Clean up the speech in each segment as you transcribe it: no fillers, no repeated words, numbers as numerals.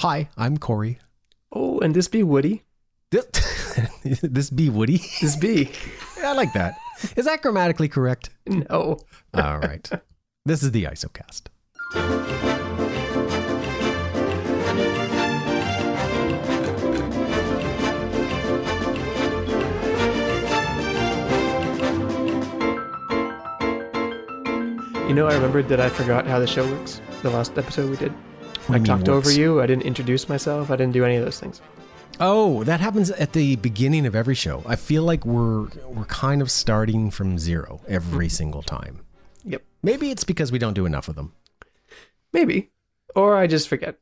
Hi, I'm Corey. Oh, and this be Woody. This be Woody? This be. I like that. Is that grammatically correct? No. All right. This is the ISOcast. I remembered that I forgot how the show works. The last episode we did. What I do you mean talked over works? you. I didn't introduce myself. I didn't do any of those things. Oh, that happens at the beginning of every show. I feel like we're kind of starting from zero every single time. Yep. Maybe it's because we don't do enough of them. Maybe. Or I just forget.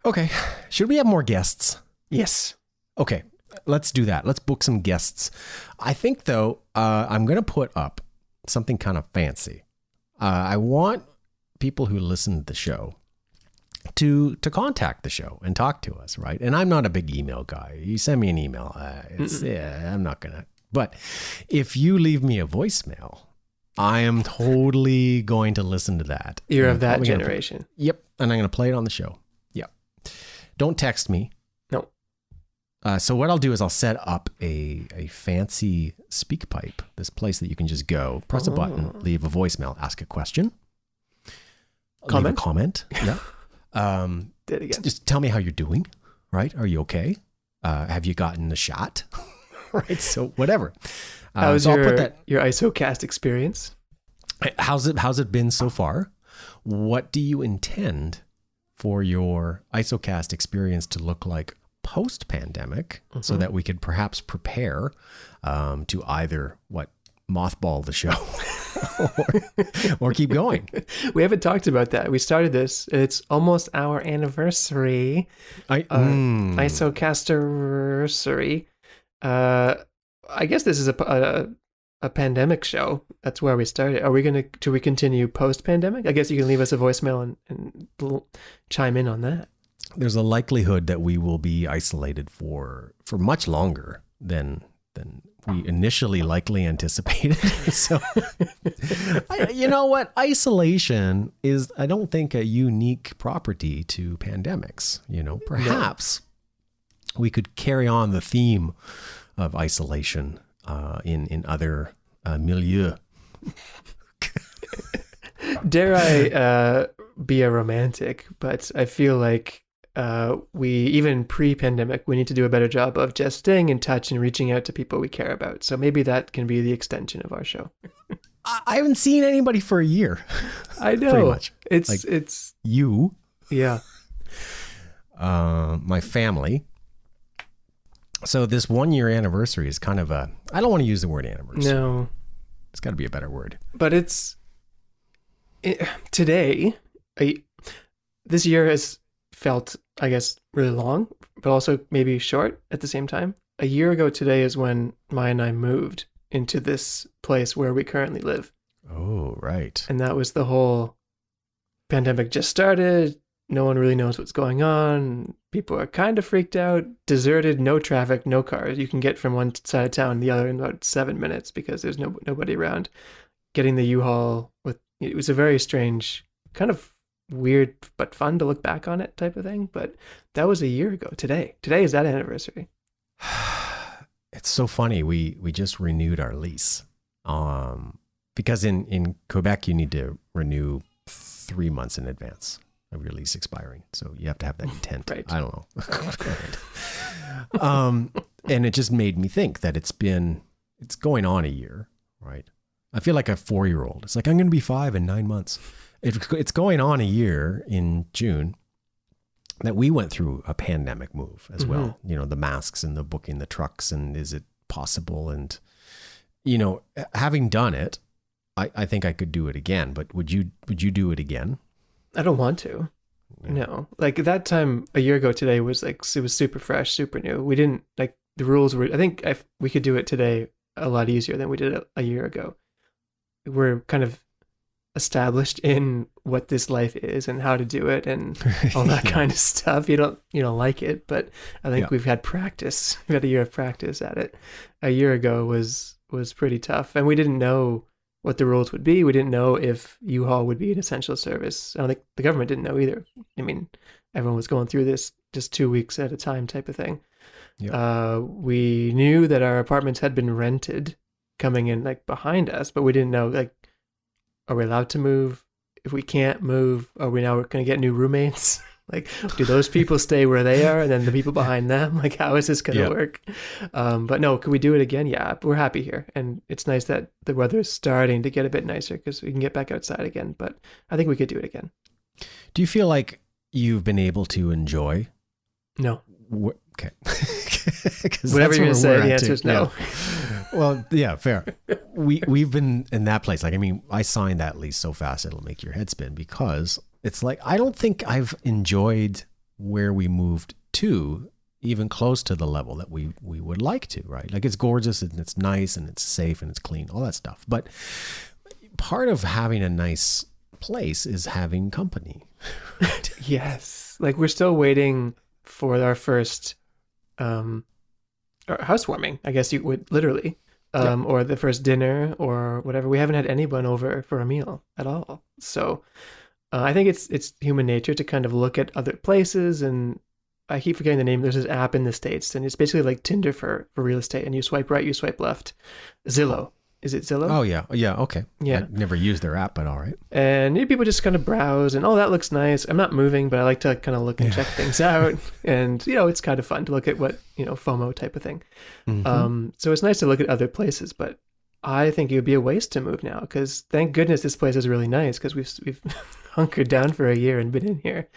Okay. Should we have more guests? Yes. Okay. Let's do that. Let's book some guests. I think, though, I'm going to put up something kind of fancy. I want people who listen to the show to contact the show and talk to us, right? And I'm not a big email guy. You send me an email, I'm not going to. But if you leave me a voicemail, I am totally going to listen to that. You're of that generation. Yep. And I'm going to play it on the show. Yep. Don't text me. No. So what I'll do is I'll set up a fancy speak pipe, this place that you can just go, press a button, leave a voicemail, ask a question, leave a comment. Yeah. Did it again. Just tell me how you're doing, right? Are you okay? Have you gotten the shot? Right. So whatever. How's so your ISOcast experience? How's it been so far? What do you intend for your ISOcast experience to look like post-pandemic, so that we could perhaps prepare to either mothball the show or keep going? We haven't talked about that. We started this. It's almost our anniversary. ISOcastiversary. I guess this is a pandemic show. That's where we started. Are we do we continue post-pandemic? I guess you can leave us a voicemail and chime in on that. There's a likelihood that we will be isolated for much longer than we initially likely anticipated. So, you know what? Isolation is, I don't think, a unique property to pandemics. Perhaps we could carry on the theme of isolation in other milieu. Dare I be a romantic, but I feel like even pre-pandemic, we need to do a better job of just staying in touch and reaching out to people we care about. So maybe that can be the extension of our show. I haven't seen anybody for a year. I know. Pretty much. It's you. Yeah. My family. So this 1 year anniversary is kind of I don't want to use the word anniversary. No. It's got to be a better word. But today, this year has felt, I guess, really long, but also maybe short at the same time. A year ago today is when Maya and I moved into this place where we currently live. Oh, right. And that was the whole pandemic just started. No one really knows what's going on. People are kind of freaked out. Deserted, no traffic, no cars. You can get from one side of town to the other in about 7 minutes because there's nobody around. Getting the U-Haul it was a very strange, kind of weird but fun to look back on it type of thing. But that was a year ago today. Today is that anniversary. It's so funny. We just renewed our lease. Because in Quebec you need to renew 3 months in advance of your lease expiring. So you have to have that intent. Right. I don't know. And it just made me think that it's going on a year, right? I feel like a 4-year-old. It's like, I'm going to be 5 in 9 months. It's going on a year in June that we went through a pandemic move as well. The masks and the booking the trucks and is it possible? And, having done it, I think I could do it again, but would you do it again? I don't want to. Yeah. No. Like that time a year ago today was it was super fresh, super new. We didn't the rules were, I think we could do it today a lot easier than we did it a year ago. We're kind of established in what this life is and how to do it and all that kind of stuff. You don't like it, but I think we've had practice. We've had a year of practice at it. A year ago was pretty tough, and we didn't know what the rules would be. We didn't know if U-Haul would be an essential service. I don't think the government didn't know either. I mean, everyone was going through this just 2 weeks at a time type of thing. Yep. We knew that our apartments had been rented coming in like behind us, but we didn't know like, are we allowed to move? If we can't move, are we now going to get new roommates? Like, do those people stay where they are and then the people behind them? Like, how is this going to work? But no, could we do it again? Yeah, we're happy here. And it's nice that the weather is starting to get a bit nicer because we can get back outside again. But I think we could do it again. Do you feel like you've been able to enjoy? No. Okay. Whatever you're going to say, the answer is no. Yeah. Well, yeah, fair. We've been in that place. Like, I mean, I signed that lease so fast it'll make your head spin because it's like, I don't think I've enjoyed where we moved to even close to the level that we would like to, right? Like, it's gorgeous and it's nice and it's safe and it's clean, all that stuff. But part of having a nice place is having company. Yes. Like, we're still waiting for our first housewarming, I guess you would literally, or the first dinner or whatever. We haven't had anyone over for a meal at all. So I think it's human nature to kind of look at other places, and I keep forgetting the name. There's this app in the States, and it's basically like Tinder for real estate, and you swipe right, you swipe left. Zillow. Is it Zillow? Oh, yeah. Yeah, okay. Yeah. I never used their app, but all right. And people just kind of browse and, oh, that looks nice. I'm not moving, but I like to kind of look and check things out. And, it's kind of fun to look at what, FOMO type of thing. Mm-hmm. So it's nice to look at other places, but I think it would be a waste to move now because thank goodness this place is really nice because we've hunkered down for a year and been in here.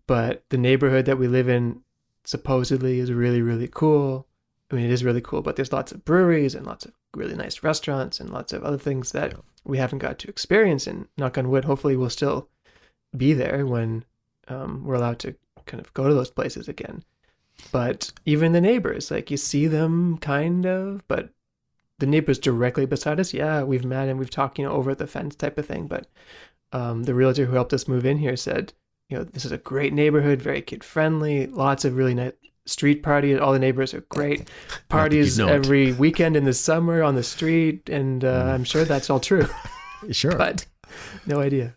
But the neighborhood that we live in supposedly is really, really cool. I mean, it is really cool, but there's lots of breweries and lots of really nice restaurants and lots of other things that we haven't got to experience. And knock on wood, hopefully we'll still be there when we're allowed to kind of go to those places again. But even the neighbors, like you see them kind of, but the neighbors directly beside us, yeah, we've met and we've talked, over the fence type of thing. But the realtor who helped us move in here said, this is a great neighborhood, very kid friendly, lots of really nice street parties. All the neighbors are great. Parties every weekend in the summer on the street. And I'm sure that's all true. Sure. But no idea.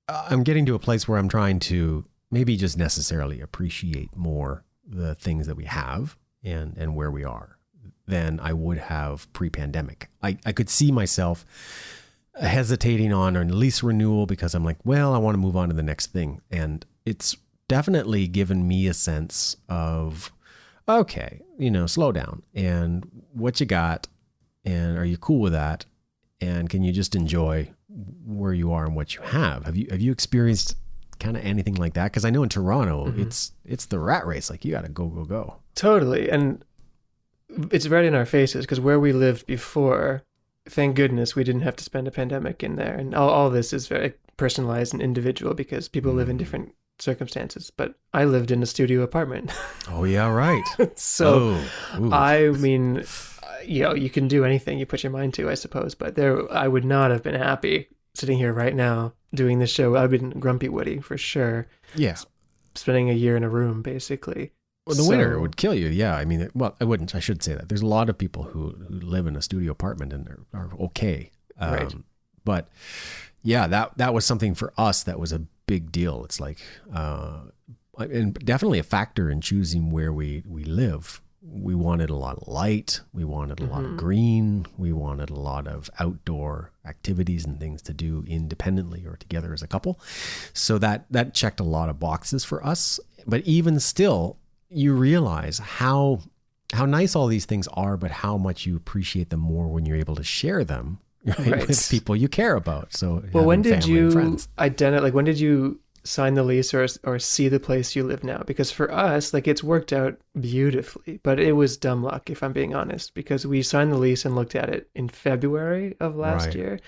I'm getting to a place where I'm trying to maybe just necessarily appreciate more the things that we have and where we are than I would have pre-pandemic. I could see myself hesitating on a lease renewal because I'm like, well, I want to move on to the next thing. And it's definitely given me a sense of, okay, slow down and what you got, and are you cool with that? And can you just enjoy where you are and what you have? Have you experienced kind of anything like that? Because I know in Toronto, it's the rat race. Like you got to go. Totally. And it's right in our faces because where we lived before, thank goodness we didn't have to spend a pandemic in there. And all this is very personalized and individual because people live in different circumstances, but I lived in a studio apartment. Oh yeah, right. So I mean, you can do anything you put your mind to, I suppose, but I would not have been happy sitting here right now doing this show. I've been grumpy Woody for sure. Yeah. Spending a year in a room basically. Well, the winter would kill you. Yeah. I mean, I should say that. There's a lot of people who live in a studio apartment and are okay. Right. But yeah, that was something for us that was a big deal. It's like, and definitely a factor in choosing where we live. We wanted a lot of light. We wanted a lot of green. We wanted a lot of outdoor activities and things to do independently or together as a couple. So that checked a lot of boxes for us. But even still, you realize how nice all these things are, but how much you appreciate them more when you're able to share them right. with people you care about. So, well, when did you when did you sign the lease or see the place you live now? Because for us, like it's worked out beautifully, but it was dumb luck, if I'm being honest, because we signed the lease and looked at it in February of last year.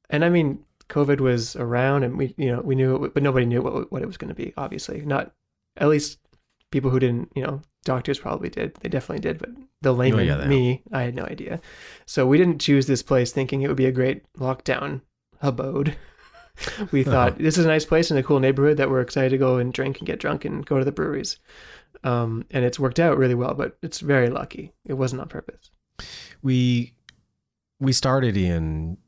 And I mean, COVID was around and we knew it, but nobody knew what it was going to be, obviously. Not, at least people who didn't, doctors probably did. They definitely did, but the layman, I had no idea. So we didn't choose this place thinking it would be a great lockdown abode. We thought this is a nice place in a cool neighborhood that we're excited to go and drink and get drunk and go to the breweries. And it's worked out really well, but it's very lucky. It wasn't on purpose. We started in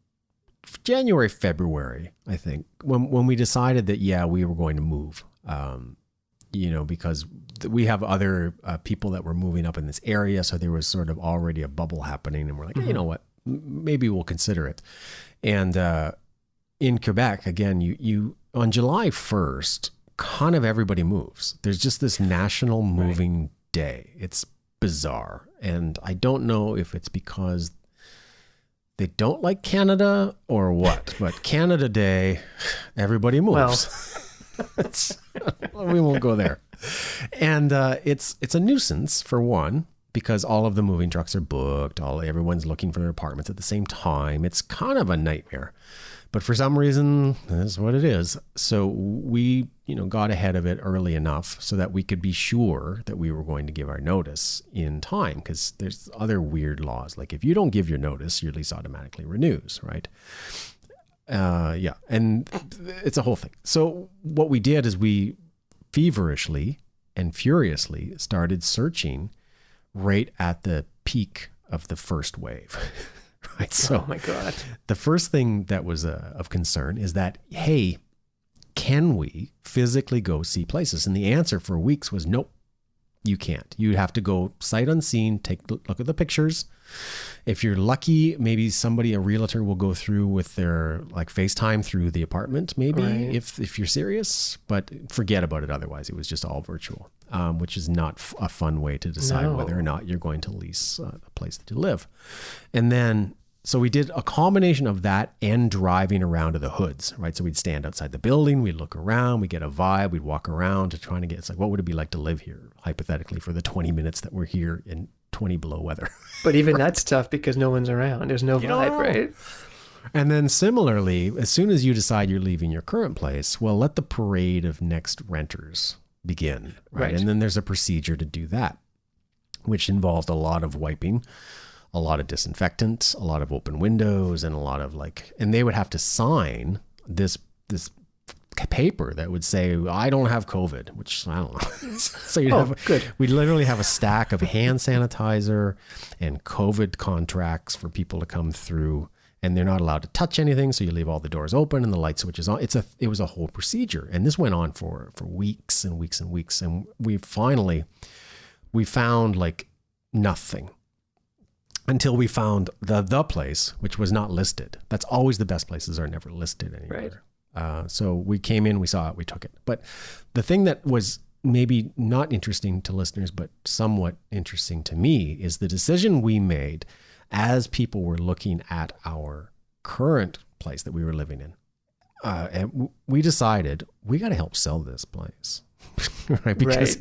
January, February, I think, when we decided that, we were going to move. because we have other people that were moving up in this area. So there was sort of already a bubble happening, and we're like, hey, you know what, maybe we'll consider it. And in Quebec, again, you on July 1st, kind of everybody moves. There's just this national moving day. It's bizarre. And I don't know if it's because they don't like Canada or what, but Canada Day, everybody moves. We won't go there. And it's a nuisance, for one, because all of the moving trucks are booked. Everyone's looking for their apartments at the same time. It's kind of a nightmare. But for some reason, that's what it is. So we, got ahead of it early enough so that we could be sure that we were going to give our notice in time, because there's other weird laws. Like if you don't give your notice, your lease automatically renews, right? And it's a whole thing. So what we did is we feverishly and furiously started searching right at the peak of the first wave. Right. So, oh my God. The first thing that was of concern is that, hey, can we physically go see places? And the answer for weeks was nope, you can't. You have to go sight unseen, take a look at the pictures. If you're lucky, maybe a realtor will go through with their FaceTime through the apartment, maybe if you're serious, but forget about it. Otherwise, it was just all virtual, which is not a fun way to decide whether or not you're going to lease a place to live. And then, so we did a combination of that and driving around to the hoods, right? So we'd stand outside the building, we'd look around, we'd get a vibe, we'd walk around to trying to get, it's like, what would it be like to live here, hypothetically, for the 20 minutes that we're here in 20 below weather? But even that's tough because no one's around. There's no vibe, right? And then similarly, as soon as you decide you're leaving your current place, well, let the parade of next renters begin, right? And then there's a procedure to do that, which involved a lot of wiping, a lot of disinfectant, a lot of open windows, and a lot of and they would have to sign this paper that would say, I don't have COVID, which I don't know. So we'd literally have a stack of hand sanitizer and COVID contracts for people to come through, and they're not allowed to touch anything. So you leave all the doors open and the light switches on. It was a whole procedure. And this went on for weeks and weeks and weeks. And we found nothing until we found the place, which was not listed. That's always the best places are never listed anywhere. Right. So we came in, we saw it, we took it. But the thing that was maybe not interesting to listeners, but somewhat interesting to me, is the decision we made as people were looking at our current place that we were living in. And we decided we got to help sell this place. Right? Because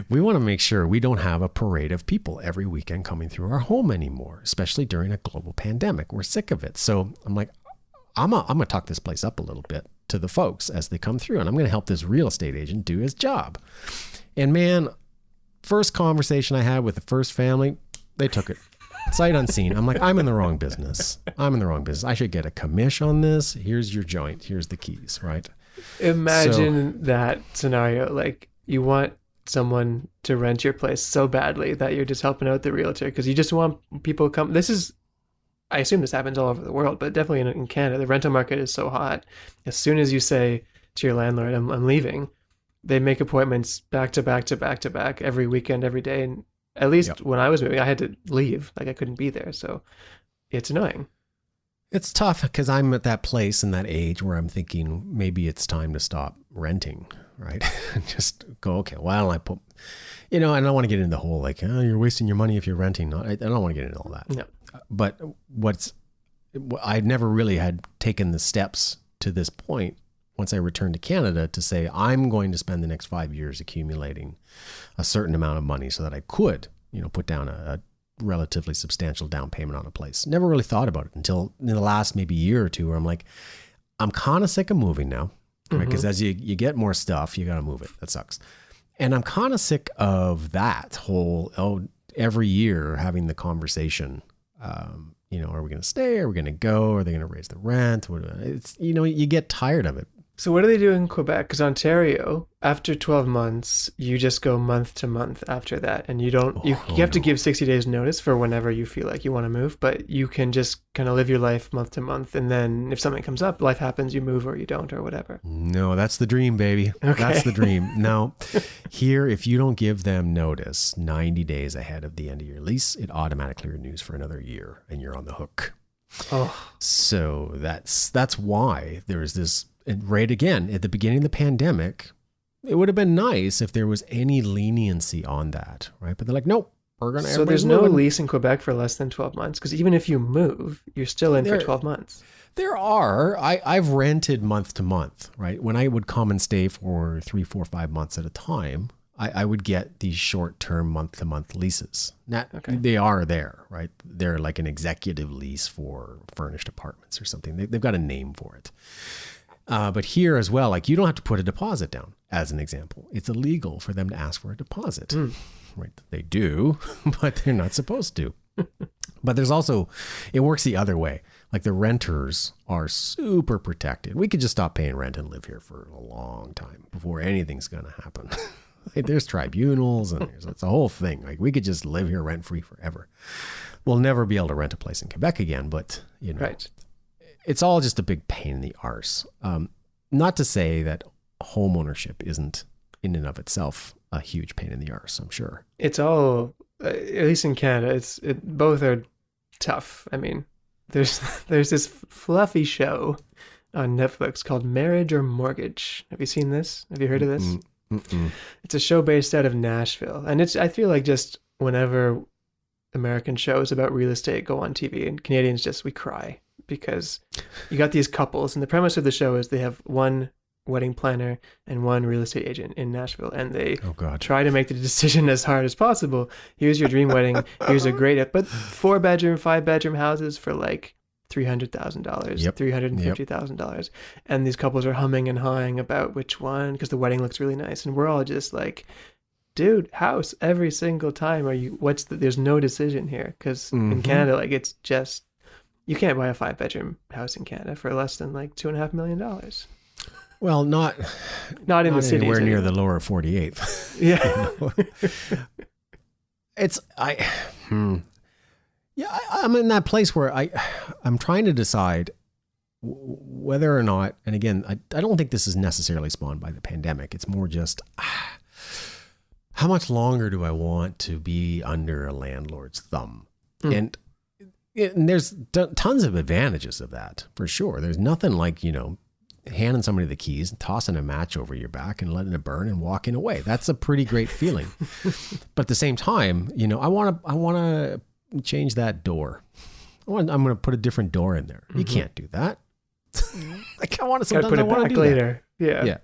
we want to make sure we don't have a parade of people every weekend coming through our home anymore, especially during a global pandemic. We're sick of it. So I'm like, I'm going to talk this place up a little bit to the folks as they come through, and I'm going to help this real estate agent do his job. And man, first conversation I had with the first family, they took it sight unseen. I'm like, I'm in the wrong business. I should get a commish on this. Here's your joint. Here's the keys, right? Imagine that scenario. Like, you want someone to rent your place so badly that you're just helping out the realtor because you just want people to come. I assume this happens all over the world, but definitely in Canada, the rental market is so hot. As soon as you say to your landlord, I'm leaving, they make appointments back to back to back to back every weekend, every day. And at least when I was moving, I had to leave. Like, I couldn't be there. So it's annoying. It's tough because I'm at that place in that age where I'm thinking maybe it's time to stop renting, right? Just go, okay, why don't I put, I don't want to get into the whole you're wasting your money if you're renting. I don't want to get into all that. No. But I never really had taken the steps to this point once I returned to Canada to say, I'm going to spend the next 5 years accumulating a certain amount of money so that I could, put down a relatively substantial down payment on a place. Never really thought about it until in the last maybe year or two where I'm like, I'm kind of sick of moving now, right? Because as you get more stuff, you got to move it. That sucks. And I'm kind of sick of that whole, every year having the conversation, are we going to stay? Are we going to go? Are they going to raise the rent? You get tired of it. So what do they do in Quebec? Because Ontario, after 12 months, you just go month to month after that. And you have to give 60 days notice for whenever you feel like you want to move, but you can just kind of live your life month to month. And then if something comes up, life happens, you move or you don't or whatever. No, that's the dream, baby. Okay. That's the dream. Now, here, if you don't give them notice 90 days ahead of the end of your lease, it automatically renews for another year and you're on the hook. Oh, So that's why there's this, and right again, at the beginning of the pandemic, it would have been nice if there was any leniency on that, right? But they're like, nope, we're going to. so there's no lease in Quebec for less than 12 months? Because even if you move, you're still in for 12 months. There are. I've rented month to month, right? When I would come and stay for 3, 4, 5 months at a time, I would get these short-term month-to-month leases. They are there, right? They're like an executive lease for furnished apartments or something. They've got a name for it. But here as well, like you don't have to put a deposit down, as an example. It's illegal for them to ask for a deposit, right? They do, but they're not supposed to. But there's also, it works the other way. Like the renters are super protected. We could just stop paying rent and live here for a long time before anything's going to happen. Like there's tribunals and it's a whole thing. Like we could just live here rent free forever. We'll never be able to rent a place in Quebec again, but you know, Right. It's all just a big pain in the arse. Not to say that home ownership isn't in and of itself a huge pain in the arse, I'm sure. It's all, at least in Canada, both are tough. I mean, there's this fluffy show on Netflix called Marriage or Mortgage. Have you seen this? Have you heard of this? Mm-mm. It's a show based out of Nashville. And I feel like just whenever American shows about real estate go on TV and Canadians we cry because you got these couples and the premise of the show is they have one wedding planner and one real estate agent in Nashville and they try to make the decision as hard as possible. Here's your dream wedding. Here's a great, but 4-bedroom, 5-bedroom houses for like $300,000, $350,000. And these couples are humming and hawing about which one, because the wedding looks really nice. And we're all just like, dude, house every single time. There's no decision here. Because in Canada, like it's just, you can't buy a 5-bedroom house in Canada for less than like $2.5 million. Well, not in the cities. Anywhere near the lower 48th. Yeah. I'm in that place where I'm trying to decide whether or not, and again, I don't think this is necessarily spawned by the pandemic. It's more just how much longer do I want to be under a landlord's thumb? And there's tons of advantages of that, for sure. There's nothing like, handing somebody the keys and tossing a match over your back and letting it burn and walking away. That's a pretty great feeling. But at the same time, I want to change that door. I'm going to put a different door in there. You can't do that. Like I want to sometimes I want to do later. That. Yeah.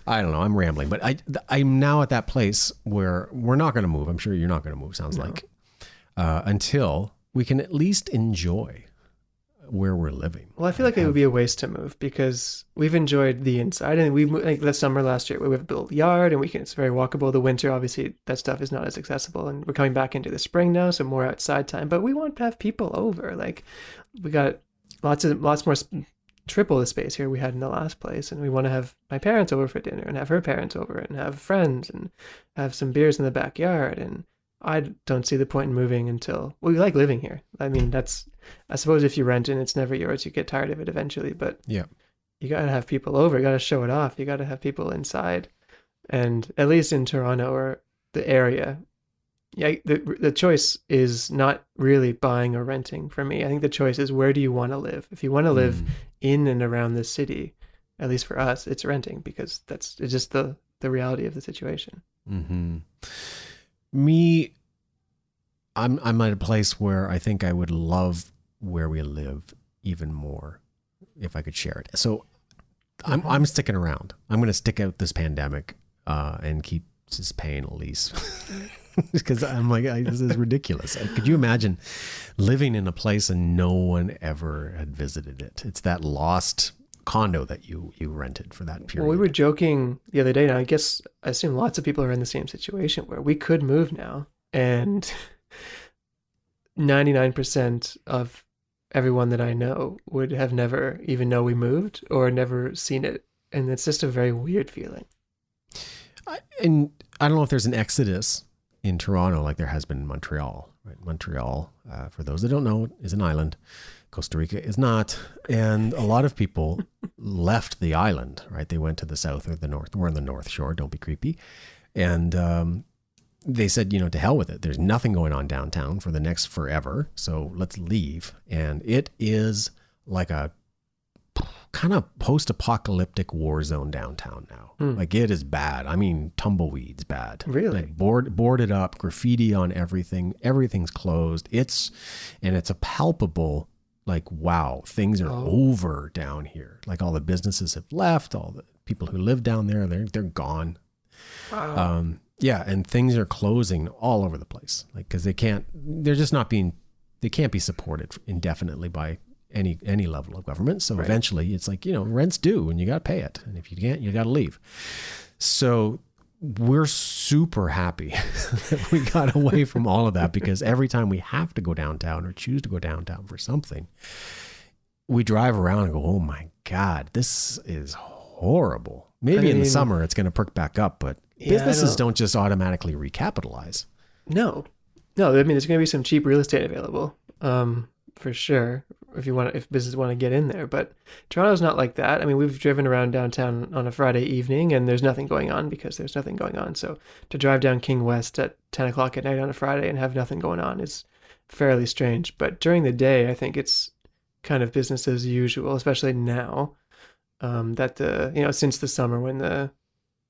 I don't know. I'm rambling, but I'm now at that place where we're not going to move. I'm sure you're not going to move. Sounds like until we can at least enjoy where we're living. Well, I feel like it would be a waste to move because we've enjoyed the inside, and we like the summer last year we have built a yard and it's very walkable. The winter, obviously, that stuff is not as accessible, and we're coming back into the spring now, so more outside time. But we want to have people over. Like we got lots more, triple the space here we had in the last place, and we want to have my parents over for dinner and have her parents over and have friends and have some beers in the backyard. And I don't see the point in moving until we like living here. I mean, I suppose if you rent and it's never yours, you get tired of it eventually, but you got to have people over. You got to show it off. You got to have people inside. And at least in Toronto or the area, the choice is not really buying or renting for me. I think the choice is, where do you want to live? If you want to live in and around the city, at least for us, it's renting because it's just the reality of the situation. Mm-hmm. I'm at a place where I think I would love where we live even more if I could share it. So I'm sticking around. I'm going to stick out this pandemic and keep just paying a lease because I'm like, this is ridiculous. Could you imagine living in a place and no one ever had visited it? It's that lost condo that you rented for that period. Well, we were joking the other day, and I assume lots of people are in the same situation where we could move now, and 99% of everyone that I know would have never even know we moved or never seen it And it's just a very weird feeling. And I don't know if there's an exodus in Toronto like there has been in Montreal. Right? Montreal, for those that don't know, is an island. Costa Rica is not. And a lot of people left the island, right? They went to the south or the north. We're on the North Shore. Don't be creepy. And they said, to hell with it. There's nothing going on downtown for the next forever. So let's leave. And it is like a kind of post-apocalyptic war zone downtown now. Like it is bad. I mean, tumbleweeds bad. Really? Like boarded up, graffiti on everything. Everything's closed. It's a palpable, like, wow, things are over down here. Like all the businesses have left. All the people who live down there, they're gone. Wow. Yeah, and things are closing all over the place. Like because they can't be supported indefinitely by any level of government. So eventually it's like, rent's due and you got to pay it. And if you can't, you got to leave. So we're super happy that we got away from all of that, because every time we have to go downtown or choose to go downtown for something, we drive around and go, oh my God, this is horrible. Maybe in the summer it's going to perk back up, but businesses don't just automatically recapitalize. No. I mean, there's going to be some cheap real estate available, for sure, if businesses want to get in there. But Toronto's not like that. I mean, we've driven around downtown on a Friday evening and there's nothing going on because there's nothing going on. So to drive down King West at 10 o'clock at night on a Friday and have nothing going on is fairly strange. But during the day, I think it's kind of business as usual, especially now, that since the summer when the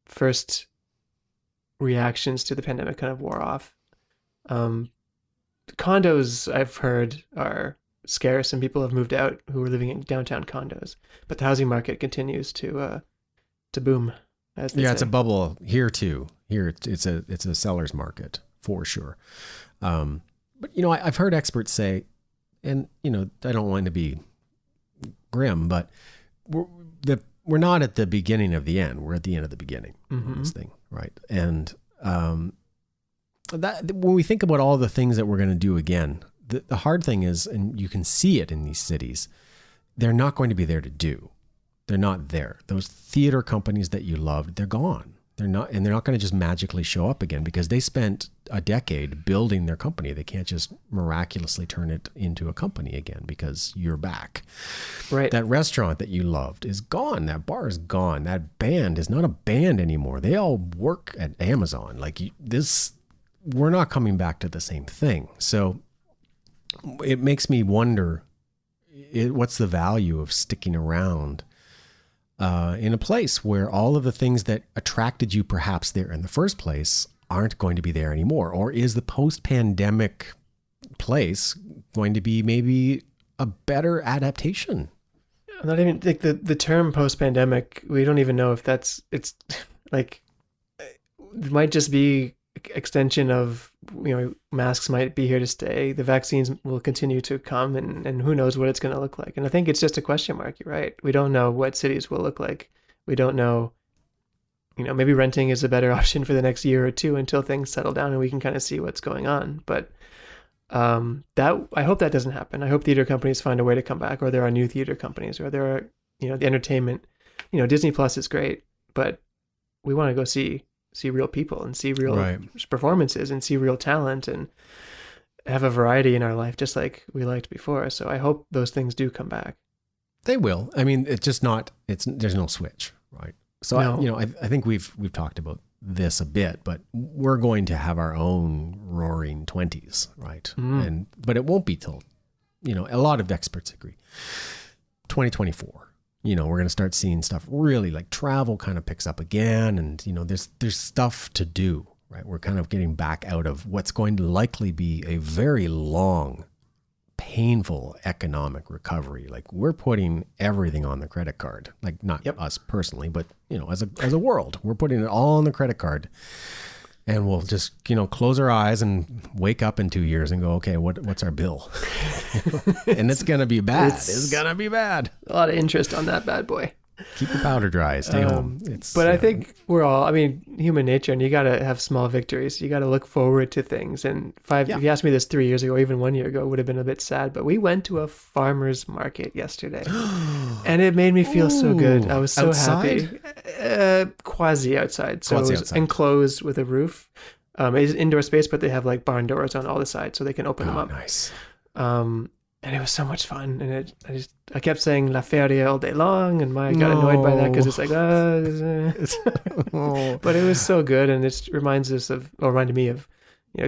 first reactions to the pandemic kind of wore off. Condos, I've heard, are scarce and people have moved out who are living in downtown condos, but the housing market continues to boom. As they say. It's a bubble here too. Here it's a seller's market for sure. But I've heard experts say, and I don't want to be grim, but we're not at the beginning of the end. We're at the end of the beginning of this thing, right? And that when we think about all the things that we're going to do again, the hard thing is, and you can see it in these cities, they're not going to be there to do. They're not there. Those theater companies that you loved, they're gone. They're not going to just magically show up again because they spent a decade building their company. They can't just miraculously turn it into a company again because you're back. Right. That restaurant that you loved is gone. That bar is gone. That band is not a band anymore. They all work at Amazon. We're not coming back to the same thing. So it makes me wonder, what's the value of sticking around in a place where all of the things that attracted you perhaps there in the first place aren't going to be there anymore? Or is the post-pandemic place going to be maybe a better adaptation? I'm not even like the term post-pandemic. We don't even know if it's like, it might just be extension of, masks might be here to stay. The vaccines will continue to come and who knows what it's going to look like. And I think it's just a question mark. You're right. We don't know what cities will look like. We don't know, maybe renting is a better option for the next year or two until things settle down and we can kind of see what's going on. But I hope that doesn't happen. I hope theater companies find a way to come back, or there are new theater companies, or there are, the entertainment, Disney Plus is great, but we want to go see real people and see real performances and see real talent and have a variety in our life, just like we liked before. So I hope those things do come back. They will. I mean, there's no switch, right? So, No. I think we've talked about this a bit, but we're going to have our own roaring 20s, right? But it won't be till, a lot of experts agree, 2024. We're going to start seeing stuff really, like travel kind of picks up again. And, there's stuff to do, right? We're kind of getting back out of what's going to likely be a very long, painful economic recovery. Like we're putting everything on the credit card, like not us personally, but, as a world, we're putting it all on the credit card. And we'll just, close our eyes and wake up in 2 years and go, okay, what's our bill? And it's going to be bad. It's going to be bad. A lot of interest on that bad boy. Keep your powder dry. Stay home. But I think we're all, I mean, human nature, and you got to have small victories. You got to look forward to things. And if you asked me this 3 years ago, or even 1 year ago, it would have been a bit sad. But we went to a farmer's market yesterday, and it made me feel so good. I was so happy. Quasi outside. So it was enclosed with a roof. It's indoor space, but they have like barn doors on all the sides so they can open them up. Nice. And it was so much fun. And I kept saying La Feria all day long, and Maya got annoyed by that because it's like, but it was so good. And it reminded me of,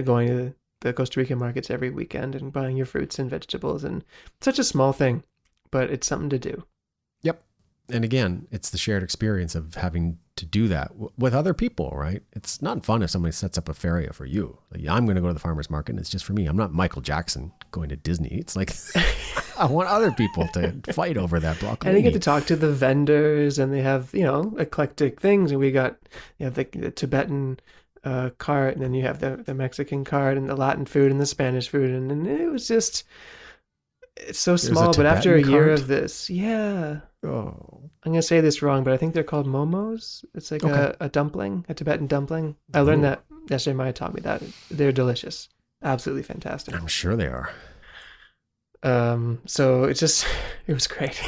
going to the Costa Rican markets every weekend and buying your fruits and vegetables. And it's such a small thing, but it's something to do. Yep. And again, it's the shared experience of having to do that with other people, right? It's not fun if somebody sets up a feria for you. Like, I'm going to go to the farmer's market and it's just for me. I'm not Michael Jackson going to Disney. It's like, I want other people to fight over that broccolini. And you get to talk to the vendors, and they have, eclectic things. And we got, the Tibetan cart, and then you have the Mexican cart, and the Latin food and the Spanish food. And it was just, it's so small. But after a year of this, I'm going to say this wrong, but I think they're called momos. It's like a dumpling, a Tibetan dumpling. I learned that yesterday. Maya taught me that. They're delicious. Absolutely fantastic. I'm sure they are. So it was great.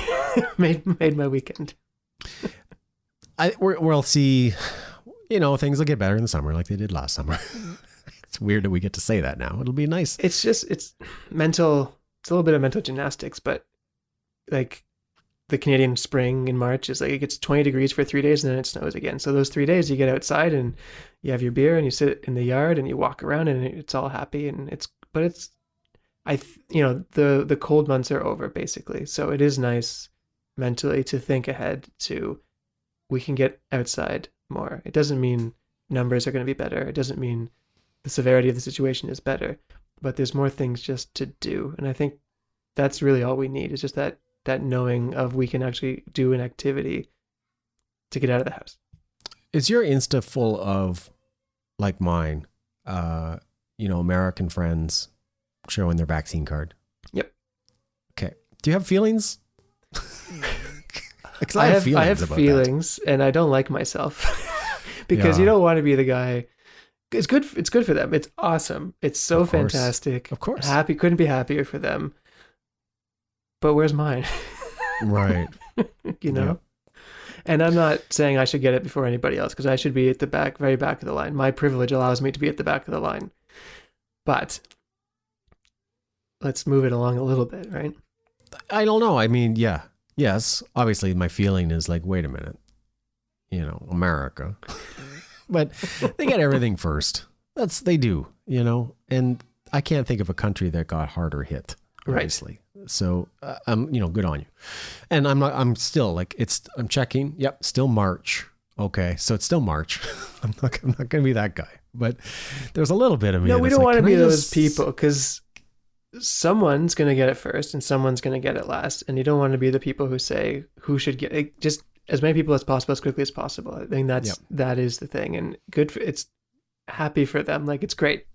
made my weekend. We'll see, things will get better in the summer like they did last summer. It's weird that we get to say that now. It'll be nice. It's mental. It's a little bit of mental gymnastics, but like the Canadian spring in March is like, it gets 20 degrees for 3 days and then it snows again. So those 3 days you get outside and you have your beer and you sit in the yard and you walk around and it's all happy. And the cold months are over basically. So it is nice mentally to think ahead to, we can get outside more. It doesn't mean numbers are going to be better. It doesn't mean the severity of the situation is better, but there's more things just to do. And I think that's really all we need, is just that knowing of we can actually do an activity to get out of the house. Is your Insta full of, like mine, American friends showing their vaccine card? Yep. Okay. Do you have feelings? I have feelings and I don't like myself because you don't want to be the guy. It's good for them. It's awesome. It's so fantastic. Of course. Couldn't be happier for them. But where's mine? Right. Yep. And I'm not saying I should get it before anybody else, because I should be at the very back of the line. My privilege allows me to be at the back of the line. But let's move it along a little bit, right? I don't know. I mean, yeah. Yes. Obviously, my feeling is like, wait a minute. America. But they get everything first. They do, and I can't think of a country that got harder hit. Obviously. Right. So, good on you. And I'm still like, I'm checking. Yep. Still March. Okay. So it's still March. I'm not going to be that guy, but there's a little bit of me. No, we don't want to be those people, because someone's going to get it first and someone's going to get it last. And you don't want to be the people who say who should get it. Just as many people as possible, as quickly as possible. I think that is the thing. And it's happy for them. Like, it's great.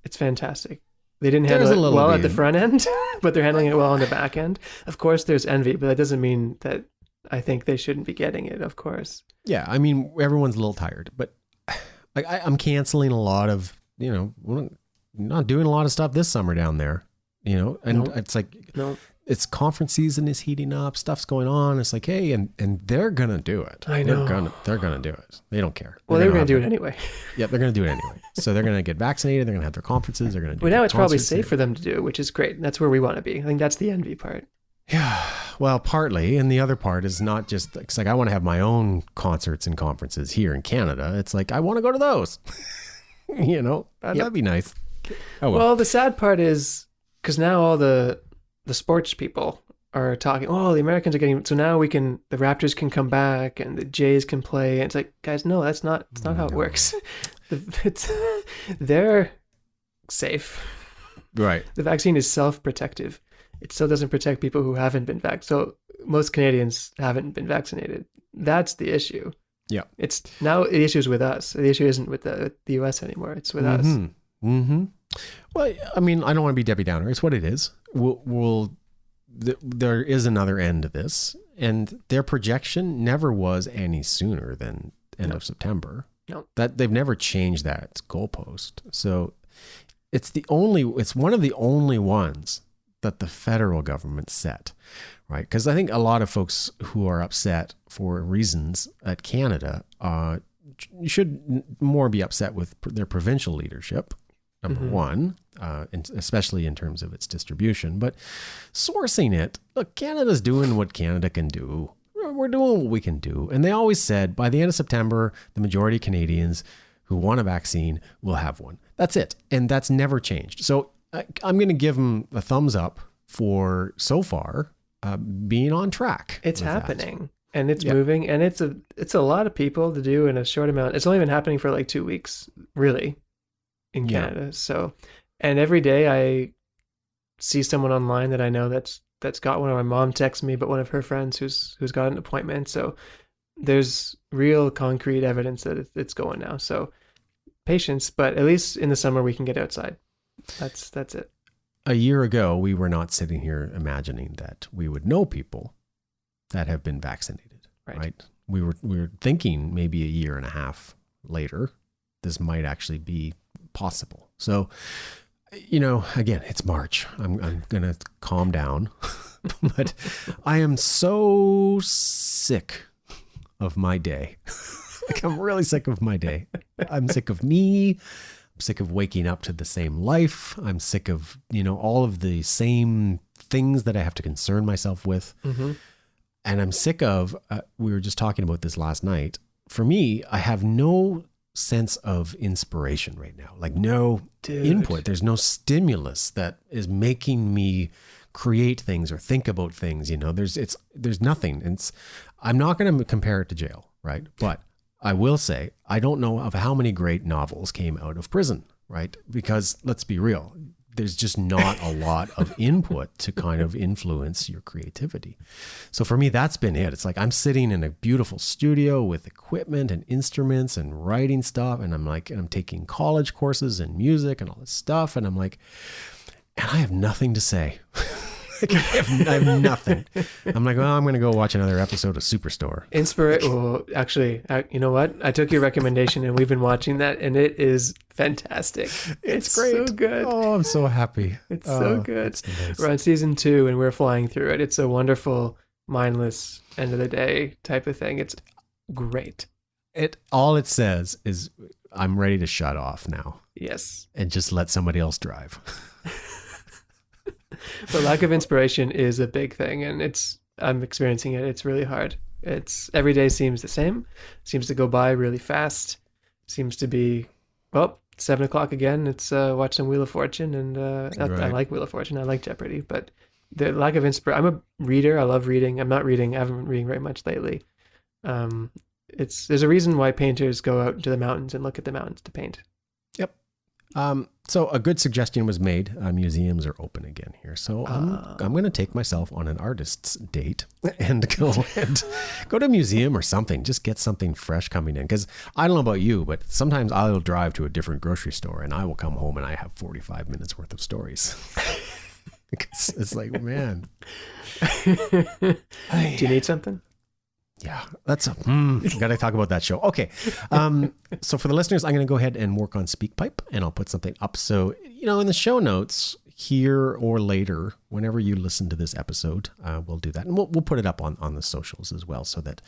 It's fantastic. They didn't handle it well at the front end, but they're handling it well on the back end. Of course, there's envy, but that doesn't mean that I think they shouldn't be getting it, of course. Yeah, I mean, everyone's a little tired, but like I'm canceling a lot of, not doing a lot of stuff this summer down there, and it's like, it's conference season is heating up, stuff's going on. It's like, hey, and they're going to do it. I know. They're going to do it. They don't care. Well, they're going to do it anyway. Yeah, they're going to do it anyway. So they're going to get vaccinated. They're going to have their conferences. They're going to do now it's probably safe for them to do, which is great. That's where we want to be. I think that's the envy part. Yeah, well, partly. And the other part is not just, it's like, I want to have my own concerts and conferences here in Canada. It's like, I want to go to those. That'd be nice. Oh, well, the sad part is, because now all the sports people are talking, the Americans are getting, so now the Raptors can come back and the Jays can play. And it's like, guys, no, that's not how it works. They're safe. Right. The vaccine is self-protective. It still doesn't protect people who haven't been vaccinated. So most Canadians haven't been vaccinated. That's the issue. Yeah. It's now the issue is with us. The issue isn't with the US anymore. It's with us. Mm-hmm. Well, I mean, I don't want to be Debbie Downer. It's what it is. We'll there is another end to this, and their projection never was any sooner than end of September. No. That they've never changed that goalpost. So it's one of the only ones that the federal government set, right? Because I think a lot of folks who are upset for reasons at Canada should more be upset with their provincial leadership, number one, and especially in terms of its distribution. But sourcing it, look, Canada's doing what Canada can do. We're doing what we can do. And they always said by the end of September, the majority of Canadians who want a vaccine will have one. That's it. And that's never changed. So I'm going to give them a thumbs up for so far being on track. It's happening and it's moving, and it's a lot of people to do in a short amount. It's only been happening for like 2 weeks, really, in Canada. So, and every day I see someone online that I know that's got one. My mom texts me, but one of her friends who's got an appointment. So there's real concrete evidence that it's going now. So patience, but at least in the summer we can get outside. That's it. A year ago, we were not sitting here imagining that we would know people that have been vaccinated, right? We were thinking maybe a year and a half later, this might actually be possible. So, again, it's March. I'm going to calm down, but I am so sick of my day. Like, I'm really sick of my day. I'm sick of me. I'm sick of waking up to the same life. I'm sick of, all of the same things that I have to concern myself with. Mm-hmm. And I'm sick of, we were just talking about this last night. For me, I have no sense of inspiration right now. Like no input. There's no stimulus that is making me create things or think about things. There's nothing. I'm not going to compare it to jail, right? But I will say, I don't know of how many great novels came out of prison, right? Because let's be real, there's just not a lot of input to kind of influence your creativity. So for me, that's been it. It's like I'm sitting in a beautiful studio with equipment and instruments and writing stuff. And I'm taking college courses and music and all this stuff. And I'm like, and I have nothing to say. I have nothing. I'm like, well, I'm going to go watch another episode of Superstore. Well, actually, you know what? I took your recommendation and we've been watching that, and it is fantastic. It's great. So good. Oh, I'm so happy. It's so good. Nice. We're on season 2 and we're flying through it. It's a wonderful, mindless, end of the day type of thing. It's great. All it says is, I'm ready to shut off now. Yes. And just let somebody else drive. But lack of inspiration is a big thing, and I'm experiencing it. It's really hard. Every day seems the same, seems to go by really fast, seems to be, 7:00 again. It's watch some Wheel of Fortune, and I like Wheel of Fortune. I like Jeopardy, but the lack of inspiration. I'm a reader. I love reading. I haven't been reading very much lately. There's a reason why painters go out into the mountains and look at the mountains to paint. Yep. So a good suggestion was made. Museums are open again here. So I'm going to take myself on an artist's date and go to a museum or something. Just get something fresh coming in. Because I don't know about you, but sometimes I'll drive to a different grocery store and I will come home and I have 45 minutes worth of stories. It's like, man. Do you need something? Yeah, got to talk about that show. Okay. So for the listeners, I'm going to go ahead and work on SpeakPipe and I'll put something up. So, in the show notes here or later, whenever you listen to this episode, we'll do that. And we'll put it up on the socials as well. So that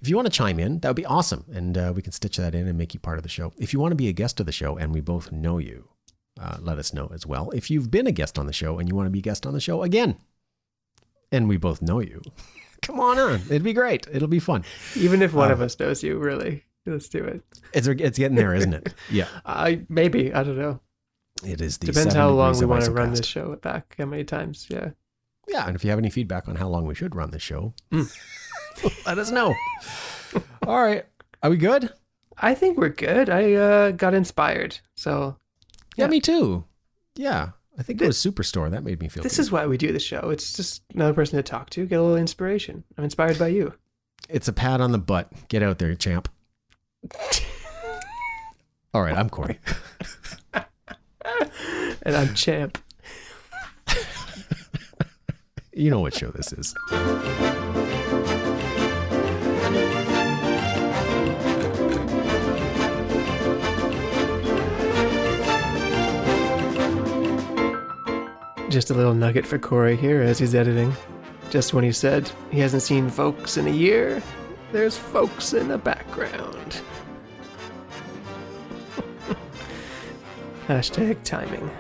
if you want to chime in, that would be awesome. And we can stitch that in and make you part of the show. If you want to be a guest of the show and we both know you, let us know as well. If you've been a guest on the show and you want to be a guest on the show again, and we both know you, come on. It'd be great. It'll be fun. Even if one of us knows you, really. Let's do it. It's getting there, isn't it? Yeah. Maybe. I don't know. It is. Depends how long we want to run this show back. How many times? Yeah. Yeah. And if you have any feedback on how long we should run this show, let us know. All right. Are we good? I think we're good. I got inspired. So. Yeah, me too. Yeah. I think it was Superstore. That made me feel This good. is why we do the show. It's just another person to talk to, get a little inspiration. I'm inspired by you. It's a pat on the butt. Get out there, champ. All right, I'm Corey. And I'm Champ. You know what show this is. Just a little nugget for Corey here as he's editing. Just when he said he hasn't seen folks in a year, there's folks in the background. Hashtag timing.